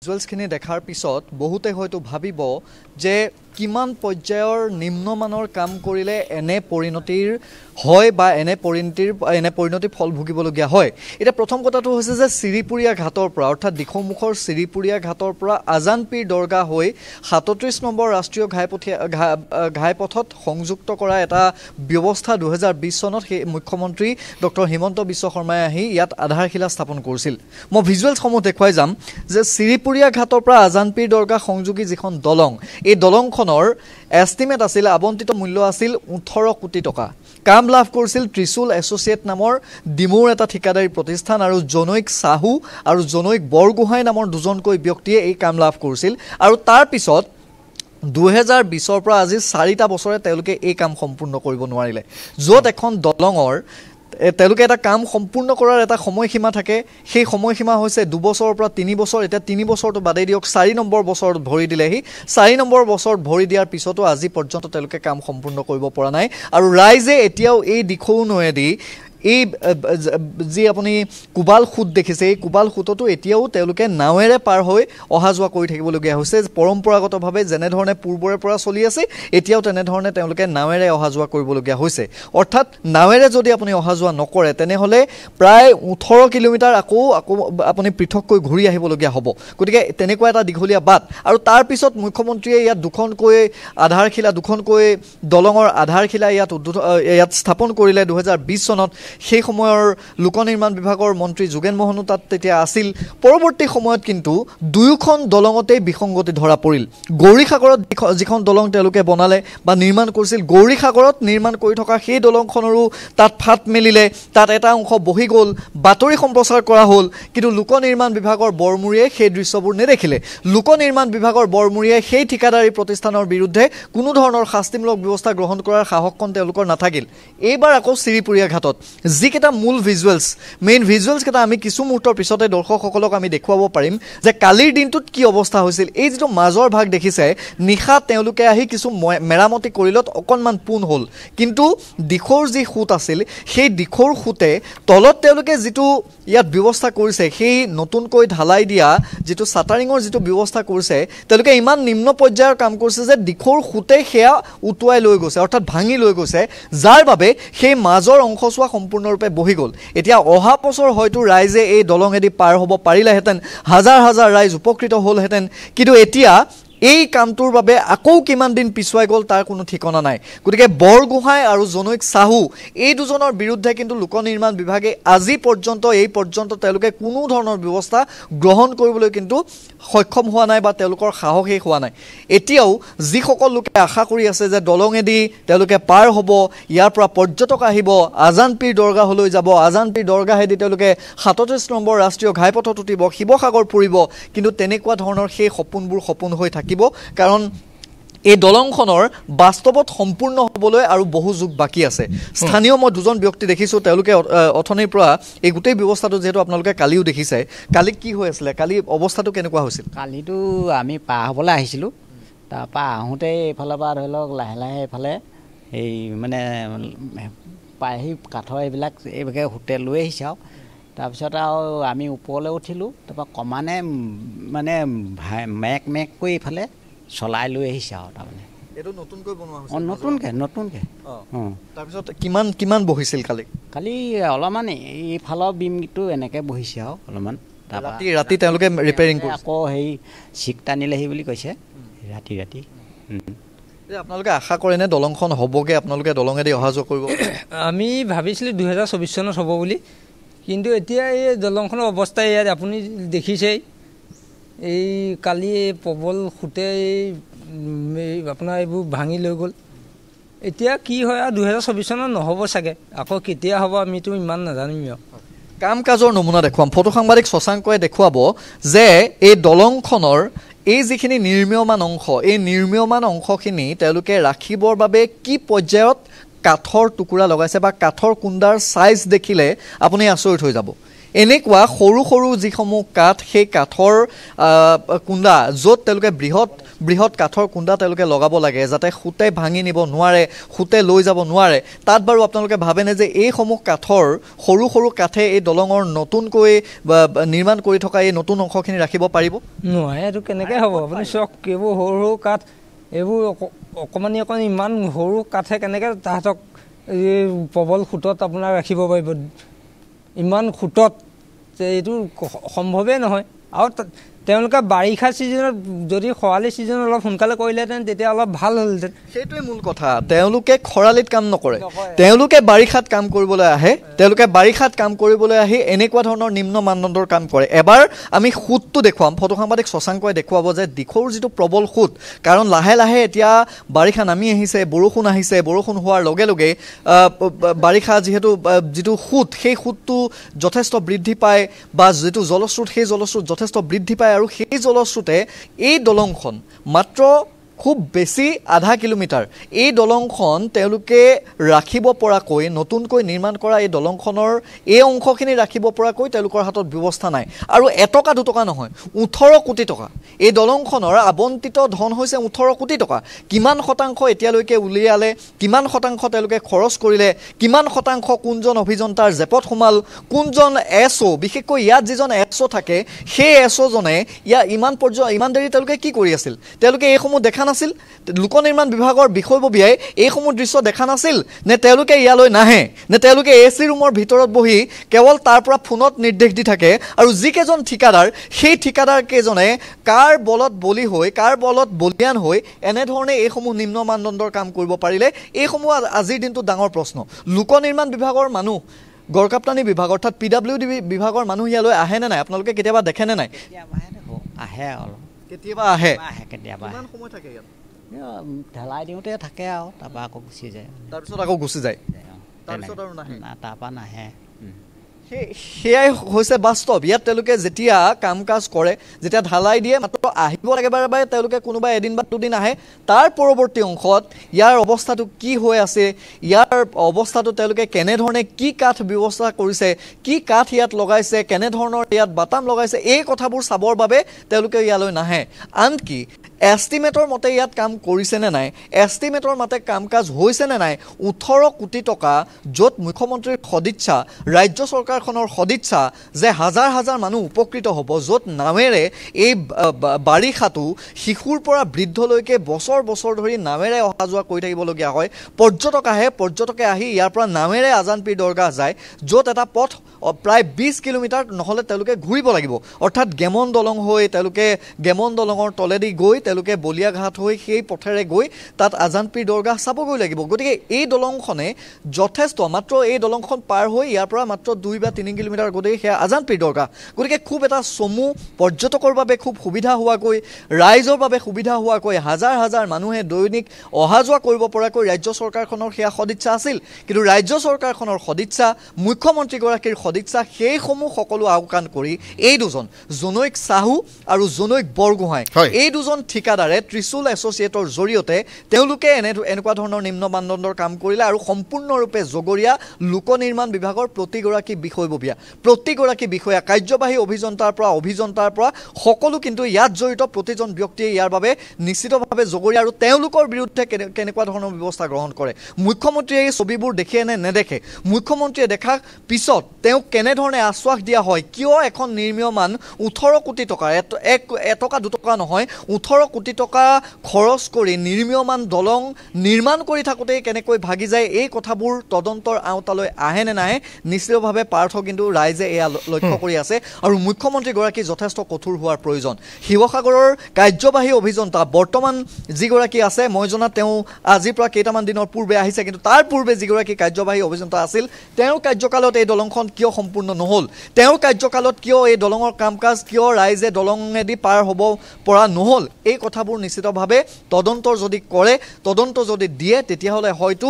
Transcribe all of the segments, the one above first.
ভিজুৱেলছখিনি দেখাৰ পিছত বহুতে হয়তো ভাবিব যে কিমান পৰ্যায়ৰ নিম্নমানৰ কাম কৰিলে এনে পৰিণতিৰ হয় বা এনে পৰিণতিৰ ফল ভুগিবলগীয়া হয়। এতিয়া প্ৰথম কথাটো হৈছে যে চিৰিপুৰীয়া ঘাটৰ পৰা অৰ্থাৎ দিখৌমুখৰ চিৰিপুৰীয়া ঘাটৰ পৰা আজানপীৰ দৰগাহ হৈ ৩৭ নম্বৰ ৰাষ্ট্ৰীয় ঘাইপথত সংযুক্ত কৰা এটা ব্যৱস্থা ২০২০ চনত সেই মুখ্যমন্ত্ৰী ডক্টৰ হিমন্ত বিশ্ব শৰ্মাই আহি ইয়াত আধাৰশিলা স্থাপন কৰিছিল। মই ভিজুৱেলছসমূহ দেখুৱাই যাম যে চিৰিপুৰীয়া ঘাটৰ পৰা আজানপীৰ দৰগাহ সংযোগী যিখন দলং, এই দলংখনৰ এষ্টিমেট আছিল, আবণ্টিত মূল্য আছিল ১৮ কোটি টকা। কাম লাভ কৰিছিল ত্ৰিশুল এছ'চিয়েট নামৰ ডিমৌৰ এটা ঠিকাদাৰী প্ৰতিষ্ঠান আৰু জনৈক চাহু আৰু জনৈক বৰগোহাঁই নামৰ দুজনকৈ ব্যক্তিয়ে এই কাম লাভ কৰিছিল। আৰু তাৰ পিছত ২০২০ৰ পৰা আজি ৪টা বছৰে তেওঁলোকে এই কাম সম্পূৰ্ণ কৰিব নোৱাৰিলে। য'ত এখন দলঙৰ তেওঁলোকে এটা কাম সম্পূৰ্ণ কৰাৰ এটা সময়সীমা থাকে, সেই সময়সীমা হৈছে ২ বছৰৰ পৰা ৩ বছৰ। এতিয়া ৩ বছৰটো বাদেই দিয়ক, ৪ নম্বৰ বছৰত ভৰি দিলেহি। ৪ নম্বৰ বছৰত ভৰি দিয়াৰ পিছতো আজি পৰ্যন্ত তেওঁলোকে কাম সম্পূৰ্ণ কৰিব পৰা নাই। আৰু ৰাইজে এতিয়াও এই দিখৌ নৈয়েদি এই যি আপুনি কোবাল খুঁট দেখিছে, এই কোবাল খুঁটতো এতিয়াও তেওঁলোকে নাৱেৰে পাৰ হৈ অহা যোৱা কৰি থাকিবলগীয়া হৈছে। পৰম্পৰাগতভাৱে যেনেধৰণে পূৰ্বৰে পৰা চলি আছে এতিয়াও তেনেধৰণে তেওঁলোকে নাৱেৰে অহা যোৱা কৰিবলগীয়া হৈছে। অৰ্থাৎ নাৱেৰে যদি আপুনি অহা যোৱা নকৰে তেনেহ'লে প্ৰায় ১৮ কিলোমিটাৰ আকৌ আপুনি পৃথককৈ ঘূৰি আহিবলগীয়া হ'ব। গতিকে তেনেকুৱা এটা দীঘলীয়া বাট। আৰু তাৰপিছত মুখ্যমন্ত্ৰীয়ে ইয়াত দুখনকৈ দলঙৰ আধাৰশিলা ইয়াত স্থাপন কৰিলে ২০২০ চনত। সেই সময়ৰ লোক নিৰ্মাণ বিভাগৰ মন্ত্ৰী যোগেন মহনো তাত তেতিয়া আছিল। পৰৱৰ্তী সময়ত কিন্তু দুয়োখন দলঙতেই বিসংগতি ধৰা পৰিল। গৌৰীসাগৰত যিখন দলং তেওঁলোকে বনালে বা নিৰ্মাণ কৰিছিল, গৌৰীসাগৰত নিৰ্মাণ কৰি থকা সেই দলংখনৰো তাত ফাট মেলিলে, তাত এটা অংশ বহি গ'ল, বাতৰি সম্প্ৰচাৰ কৰা হ'ল। কিন্তু লোক নিৰ্মাণ বিভাগৰ বৰমূৰীয়ে সেই দৃশ্যবোৰ নেদেখিলে। লোক নিৰ্মাণ বিভাগৰ বৰমূৰীয়ে সেই ঠিকাদাৰী প্ৰতিষ্ঠানৰ বিৰুদ্ধে কোনো ধৰণৰ শাস্তিমূলক ব্যৱস্থা গ্ৰহণ কৰাৰ সাহসকণ তেওঁলোকৰ নাথাকিল। এইবাৰ আকৌ চিৰিপুৰীয়া ঘাটত যিকেইটা মূল মেইন ভিজুৱেলছকেইটা আমি কিছু মুহূৰ্তৰ পিছতে দৰ্শকসকলক আমি দেখুৱাব পাৰিম যে কালিৰ দিনটোত কি অৱস্থা হৈছিল। এই যিটো মাজৰ ভাগ দেখিছে, নিশা তেওঁলোকে আহি কিছু মেৰামতি কৰিলত অকণমান পোন হ'ল, কিন্তু দিখৌৰ যি খুঁট আছিল সেই দিখৌৰ খুঁটে তলত তেওঁলোকে যিটো ইয়াত ব্যৱস্থা কৰিছে, সেই নতুনকৈ ঢালাই দিয়া যিটো চাটাৰিঙৰ যিটো ব্যৱস্থা কৰিছে, তেওঁলোকে ইমান নিম্ন পৰ্যায়ৰ কাম কৰিছে যে দিখৌৰ খুঁটে সেয়া উটুৱাই লৈ গৈছে, অৰ্থাৎ ভাঙি লৈ গৈছে, যাৰ বাবে সেই মাজৰ অংশছোৱা সম্পূৰ্ণৰূপে বহি গ'ল। এতিয়া অহা বছৰ হয়তো ৰাইজে এই দলঙেদি পাৰ হ'ব পাৰিলেহেঁতেন, হাজাৰ হাজাৰ ৰাইজ উপকৃত হ'লহেঁতেন। কিন্তু এতিয়া এই কামটোৰ বাবে আকৌ কিমান দিন পিছুৱাই গ'ল তাৰ কোনো ঠিকনা নাই। গতিকে বৰগোহাঁই আৰু জনৈক চাহু এই দুজনৰ বিৰুদ্ধে কিন্তু লোক নিৰ্মাণ বিভাগে আজি পৰ্যন্ত তেওঁলোকে কোনো ধৰণৰ ব্যৱস্থা গ্ৰহণ কৰিবলৈ কিন্তু সক্ষম হোৱা নাই বা তেওঁলোকৰ সাহসেই হোৱা নাই। এতিয়াও যিসকল লোকে আশা কৰি আছে যে দলঙেদি তেওঁলোকে পাৰ হ'ব, ইয়াৰ পৰা পৰ্যটক আহিব, আজানপীৰ দৰগাহলৈ যাব, আজানপীৰ দৰগাহেদি তেওঁলোকে ৩৭ নম্বৰ ৰাষ্ট্ৰীয় ঘাইপথত উঠিব, শিৱসাগৰ ফুৰিব, কিন্তু তেনেকুৱা ধৰণৰ সেই সপোনবোৰ সপোন হৈ থাকিব। কাৰণ এই দলংখনৰ বাস্তৱত সম্পূৰ্ণ হ'বলৈ আৰু বহু যুগ বাকী আছে। স্থানীয় মই দুজন ব্যক্তি দেখিছোঁ, তেওঁলোকে অথনিৰ পৰা এই গোটেই ব্যৱস্থাটো যিহেতু আপোনালোকে কালিও দেখিছে, কালি কি হৈ আছিলে, কালি অৱস্থাটো কেনেকুৱা হৈছিল? কালিতো আমি পাৰ হ'বলৈ আহিছিলোঁ, তাৰপৰা আহোঁতে এইফালৰ পৰা ধৰি লওক লাহে লাহে এইফালে এই মানে পাহি কাঠৰ এইভাগে হোটেল লৈ আহিছে আৰু তাৰপিছত আৰু আমি ওপৰলৈ উঠিলোঁ, তাৰপৰা কমানে মানে মেককৈ এইফালে চলাই লৈ আহিছে আৰু তাৰমানে এইটো নতুনকৈ বনোৱা হৈছে? নতুনকৈ। তাৰপিছত কিমান বহিছিল কালি অলপমান এইফালৰ বিমটো এনেকৈ বহিছে আৰু অলপমান। ৰাতি তেওঁলোকে ৰিপেয়াৰিং কৰিছে, আকৌ সেই চিক টানিলেহি বুলি কৈছে ৰাতি। আপোনালোকে আশা কৰেনে দলংখন হ'বগৈ, আপোনালোকে দলঙেদি অহা যোৱা কৰিব? আমি ভাবিছিলোঁ ২০২৪ চনত হ'ব বুলি, কিন্তু এতিয়া এই দলংখনৰ অৱস্থা ইয়াত আপুনি দেখিছেই। এই কালি প্ৰবল খুঁটে আপোনাৰ এইবোৰ ভাঙি লৈ গ'ল। এতিয়া কি হয় আৰু ২০২৪ চনত নহ'ব চাগে, আকৌ কেতিয়া হ'ব আমিতো ইমান নাজানিম। কাম কাজৰ নমুনা দেখুৱাম। ফটো সাংবাদিক শশাংকই দেখুৱাব যে এই দলংখনৰ এই যিখিনি নিৰ্মীয়মান অংশ, এই নিৰ্মীয়মান অংশখিনি তেওঁলোকে ৰাখিবৰ বাবে কি পৰ্যায়ত কাঠৰ টুকুৰা লগাইছে বা কাঠৰ কুণ্ডাৰ চাইজ দেখিলে আপুনি আচৰিত হৈ যাব। এনেকুৱা সৰু সৰু যিসমূহ কাঠ সেই কাঠৰ কুণ্ডা য'ত তেওঁলোকে বৃহৎ কাঠৰ কুণ্ডা তেওঁলোকে লগাব লাগে যাতে খুঁটে ভাঙি নিব নোৱাৰে, খুঁটে লৈ যাব নোৱাৰে। তাত বাৰু আপোনালোকে ভাবেনে যে এইসমূহ কাঠৰ সৰু সৰু কাঠে এই দলঙৰ নতুনকৈ নিৰ্মাণ কৰি থকা এই নতুন অংশখিনি ৰাখিব পাৰিব? নহয়, এইটো কেনেকৈ হ'ব? আপুনি চাওক, এইবোৰ সৰু সৰু কাঠ, এইবোৰ অকণমানি ইমান সৰু কাঠে কেনেকৈ তাহাঁতক এই প্ৰবল সোঁতত আপোনাৰ ৰাখিব পাৰিব? ইমান সোঁতত এইটো সম্ভৱেই নহয়। আৰু তেওঁলোকে বাৰিষা ছিজনত যদি খৰালি ছিজনত অলপ সোনকালে কৰিলেহেঁতেন তেতিয়া অলপ ভাল হ'লহেঁতেন। সেইটোৱে মূল কথা। তেওঁলোকে খৰালিত কাম নকৰে, তেওঁলোকে বাৰিষাত কাম কৰিবলৈ আহে। তেওঁলোকে বাৰিষাত কাম কৰিবলৈ আহি এনেকুৱা ধৰণৰ নিম্ন মানদণ্ডৰ কাম কৰে। এবাৰ আমি সোঁতটো দেখুৱাম, ফটো সাংবাদিক শশাংকই দেখুৱাব যে দিখৌৰ যিটো প্ৰবল সোঁত, কাৰণ লাহে লাহে এতিয়া বাৰিষা নামি আহিছে, বৰষুণ আহিছে, বৰষুণ হোৱাৰ লগে লগে বাৰিষা যিটো সোঁত সেই সোঁতটো যথেষ্ট বৃদ্ধি পায় বা যিটো জলস্ৰোত সেই জলস্ৰোত যথেষ্ট বৃদ্ধি পায়। আৰু সেই জলস্ৰোতে এই দলংখন মাত্ৰ খুব বেছি আধা কিলোমিটাৰ এই দলংখন তেওঁলোকে ৰাখিব পৰাকৈ নতুনকৈ নিৰ্মাণ কৰা এই দলংখনৰ এই অংশখিনি ৰাখিব পৰাকৈ তেওঁলোকৰ হাতত ব্যৱস্থা নাই। আৰু এটকা দুটকা নহয়, 18 কোটি টকা এই দলংখনৰ আবণ্টিত ধন হৈছে 18 কোটি টকা। কিমান শতাংশ এতিয়ালৈকে উলিয়ালে, কিমান শতাংশ তেওঁলোকে খৰচ কৰিলে, কিমান শতাংশ কোনজন অভিযন্তাৰ জেপত সোমাল, কোনজন SO, বিশেষকৈ ইয়াত যিজন SO থাকে সেই SOজনে ইমান দেৰি তেওঁলোকে কি কৰি আছিল? তেওঁলোকে এইসমূহ দেখা নাছিল? লোক নিৰ্মাণ বিভাগৰ বিষয়ববীয়াই এইসমূহ দৃশ্য দেখা নাছিল নে? তেওঁলোকে ইয়ালৈ নাহে নে? তেওঁলোকে AC ৰুমৰ ভিতৰত বহি কেৱল তাৰ পৰা ফোনত নিৰ্দেশ দি থাকে। আৰু যিকেইজন ঠিকাদাৰ, সেই ঠিকাদাৰ কেইজনে কাৰ বলত বলি হৈ, কাৰ বলত বলিয়ান হৈ এনেধৰণে এইসমূহ নিম্ন মানদণ্ডৰ কাম কৰিব পাৰিলে? এইসমূহ আজিৰ দিনটো ডাঙৰ প্ৰশ্ন। লোক নিৰ্মাণ বিভাগৰ মানুহ, গড়কাপ্তানি বিভাগ অৰ্থাৎ PWD বিভাগৰ মানুহ ইয়ালৈ আহেনে নাই? আপোনালোকে কেতিয়াবা দেখেনে নাই? আহে অলপ, কেতিয়াবা আহে, কেতিয়াবা কিমান সময় থাকে ইয়াত? ঢেলাই দিওঁতে থাকে আৰু তাৰপৰা আকৌ গুচি যায়, তাৰপিছত আকৌ গুচি যায়, তাৰপিছত আৰু নাহে, তাৰপৰা নাহে। সেয়াই হৈছে বাস্তৱ। ইয়াত তেওঁলোকে যেতিয়া কাম কাজ কৰে, যেতিয়া ঢালাই দিয়ে, মাত্ৰ আহিব লাগে বাৰে তেওঁলোকে কোনোবা এদিন বা দুদিন আহে। তাৰ পৰৱৰ্তী অংশত ইয়াৰ অৱস্থাটো কি হৈ আছে, ইয়াৰ অৱস্থাটো তেওঁলোকে কেনেধৰণে কি কাঠ ব্যৱস্থা কৰিছে, কি কাঠ ইয়াত লগাইছে, কেনেধৰণৰ ইয়াত বাটাম লগাইছে, এই কথাবোৰ চাবৰ বাবে তেওঁলোকে ইয়ালৈ নাহে। আনকি এষ্টিমেটৰ মতে ইয়াত কাম কৰিছেনে নাই, এষ্টিমেটৰ মতে কাম কাজ হৈছেনে নাই, 18 কোটি টকা য'ত মুখ্যমন্ত্ৰীৰ সদিচ্ছা, ৰাজ্য চৰকাৰখনৰ সদিচ্ছা যে হাজাৰ হাজাৰ মানুহ উপকৃত হ'ব, য'ত নাৱেৰে এই বাৰিষাটো শিশুৰ পৰা বৃদ্ধলৈকে বছৰ বছৰ ধৰি নাৱেৰে অহা যোৱা কৰি থাকিবলগীয়া হয়। পৰ্যটকে আহি ইয়াৰ পৰা নাৱেৰে আজান পীৰ দৰগাহ যায়, য'ত এটা পথ প্ৰায় 20 কিলোমিটাৰ নহ'লে তেওঁলোকে ঘূৰিব লাগিব। অৰ্থাৎ গেমন দলং হৈ তেওঁলোকে গেমন দলঙৰ তলেদি গৈ তেওঁলোকে বলিয়াঘাট হৈ সেই পথেৰে গৈ তাত আজান পীৰ দৰগাহ চাবগৈ লাগিব। গতিকে এই দলংখনে যথেষ্ট, মাত্ৰ এই দলংখন পাৰ হৈ ইয়াৰ পৰা মাত্ৰ 2 বা 3 কিলোমিটাৰ গতিকে সেয়া আজান পীৰ দৰগাহ। গতিকে খুব এটা চমু পৰ্যটকৰ বাবে খুব সুবিধা হোৱাকৈ, ৰাইজৰ বাবে সুবিধা হোৱাকৈ, হাজাৰ হাজাৰ মানুহে দৈনিক অহা যোৱা কৰিব পৰাকৈ ৰাজ্য চৰকাৰখনৰ সেয়া সদিচ্ছা আছিল। কিন্তু ৰাজ্য চৰকাৰখনৰ সদিচ্ছা, মুখ্যমন্ত্ৰীগৰাকীৰ সদিচ্ছা, সেইসমূহ সকলো আওকাণ কৰি এই দুজন, জনৈক চাহু আৰু জনৈক বৰগোহাঁই, এই দুজন ঠিকাদাৰে ত্ৰিশূল এছ'চিয়েটৰ জৰিয়তে তেওঁলোকে এনেকুৱা ধৰণৰ নিম্ন মানদণ্ডৰ কাম কৰিলে। আৰু সম্পূৰ্ণৰূপে জগৰীয়া লোক নিৰ্মাণ বিভাগৰ প্ৰতিগৰাকী বিষয়া, কাৰ্যবাহী অভিযন্তাৰ পৰা সকলো কিন্তু ইয়াত জড়িত প্ৰতিজন ব্যক্তিয়ে ইয়াৰ বাবে নিশ্চিতভাৱে জগৰীয়া। আৰু তেওঁলোকৰ বিৰুদ্ধে কেনেকুৱা ধৰণৰ ব্যৱস্থা গ্ৰহণ কৰে, মুখ্যমন্ত্ৰীয়ে এই ছবিবোৰ দেখে নে নেদেখে, মুখ্যমন্ত্ৰীয়ে দেখাৰ পিছত তেওঁক কেনেধৰণে আশ্বাস দিয়া হয়, কিয় এখন নিৰ্মীয়মান 18 কোটি টকা, এটকা দুটকা নহয়, 18 কোটি টকা খৰচ কৰি নিৰ্মীয়মান দলং নিৰ্মাণ কৰি থাকোঁতেই কেনেকৈ ভাগি যায়, এই কথাবোৰ তদন্তৰ আওতালৈ আহে নে নাহে নিশ্চিতভাৱে পাৰ্থ কিন্তু ৰাইজে এয়া লক্ষ্য কৰি আছে। আৰু মুখ্যমন্ত্ৰীগৰাকী যথেষ্ট কঠোৰ হোৱাৰ প্ৰয়োজন। শিৱসাগৰৰ কাৰ্যবাহী অভিযন্তা বৰ্তমান যিগৰাকী আছে, মই জনাত তেওঁ আজিৰ পৰা কেইটামান দিনৰ পূৰ্বে আহিছে, কিন্তু তাৰ পূৰ্বে যিগৰাকী কাৰ্যবাহী অভিযন্তা আছিল, তেওঁৰ কাৰ্যকালত এই দলংখন কিয় সম্পূৰ্ণ নহ'ল, তেওঁৰ কাৰ্যকালত কিয় এই দলঙৰ কাম কাজ, কিয় ৰাইজে দলঙেদি পাৰ হ'ব পৰা নহ'ল, এই কথাবোৰ নিশ্চিতভাৱে তদন্ত যদি দিয়ে তেতিয়াহ'লে হয়তো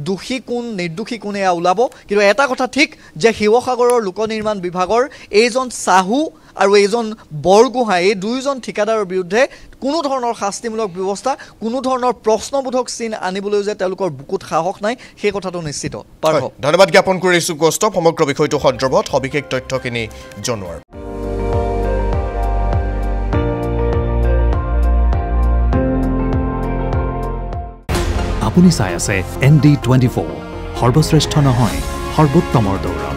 দোষী কোন নিৰ্দোষী কোন এয়া ওলাব। কিন্তু এটা কথা ঠিক যে শিৱসাগৰৰ লোক নিৰ্মাণ বিভাগৰ এইজন চাহু আৰু এইজন বৰগোহাঁই, এই দুয়োজন ঠিকাদাৰৰ বিৰুদ্ধে কোনো ধৰণৰ শাস্তিমূলক ব্যৱস্থা, কোনো ধৰণৰ প্ৰশ্নবোধক চিন আনিবলৈ যে তেওঁলোকৰ বুকুত সাহস নাই, সেই কথাটো নিশ্চিত। ধন্যবাদ জ্ঞাপন কৰিছোঁ কৌস্তভ সমগ্ৰ বিষয়টো সন্দৰ্ভত সবিশেষ তথ্যখিনি জনোৱাৰ। আপুনি চাই আছে ND24, সৰ্বশ্ৰেষ্ঠ নহয় সৰ্বোত্তমৰ দৌৰ।